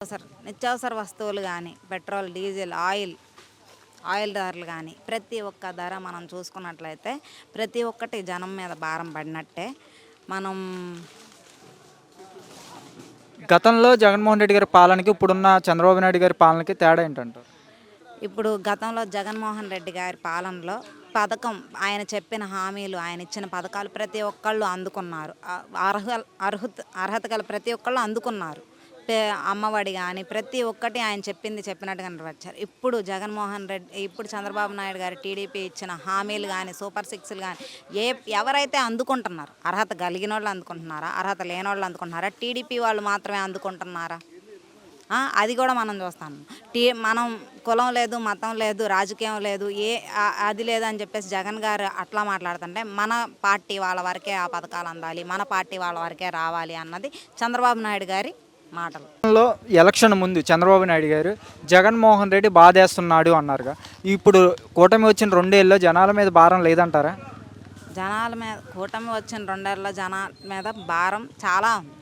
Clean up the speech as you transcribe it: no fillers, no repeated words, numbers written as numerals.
నిత్యావసర వస్తువులు కానీ పెట్రోల్, డీజిల్, ఆయిల్ ధరలు కానీ ప్రతి ఒక్క ధర మనం చూసుకున్నట్లయితే ప్రతి ఒక్కటి జనం మీద భారం పడినట్టే. మనం గతంలో జగన్మోహన్ రెడ్డి గారి పాలనకి, ఇప్పుడున్న చంద్రబాబు నాయుడు గారి పాలనకి తేడా ఏంటంటారు? ఇప్పుడు గతంలో జగన్మోహన్ రెడ్డి గారి పాలనలో పథకం ఆయన చెప్పిన హామీలు, ఆయన ఇచ్చిన పథకాలు ప్రతి ఒక్కళ్ళు అందుకున్నారు. అర్హత గల ప్రతి ఒక్కళ్ళు అందుకున్నారు. అమ్మఒడి కానీ ప్రతి ఒక్కటి ఆయన చెప్పినట్టుగా నెరవేర్చారు. ఇప్పుడు చంద్రబాబు నాయుడు గారు టీడీపీ ఇచ్చిన హామీలు కానీ, సూపర్ సిక్స్లు కానీ ఎవరైతే అందుకుంటున్నారు, అర్హత కలిగిన వాళ్ళు అందుకుంటున్నారా, అర్హత లేని వాళ్ళు అందుకుంటున్నారా, టీడీపీ వాళ్ళు మాత్రమే అందుకుంటున్నారా? అది కూడా మనం చూస్తాం. మనం కులం లేదు, మతం లేదు, రాజకీయం లేదు, అది లేదని చెప్పేసి జగన్ గారు అట్లా మాట్లాడుతుంటే మన పార్టీ వాళ్ళ వరకే ఆ పథకాలు అందాలి, మన పార్టీ వాళ్ళ వరకే రావాలి అన్నది చంద్రబాబు నాయుడు గారి మాటలు. గతంలో ఎలక్షన్ ముందు చంద్రబాబు నాయుడు గారు జగన్మోహన్ రెడ్డి బాధేస్తున్నాడు అన్నారుగా. ఇప్పుడు కూటమి వచ్చిన 2 ఏళ్ళలో జనాల మీద భారం లేదంటారా? కూటమి వచ్చిన 2 ఏళ్ళలో జనాల మీద భారం చాలా ఉంది.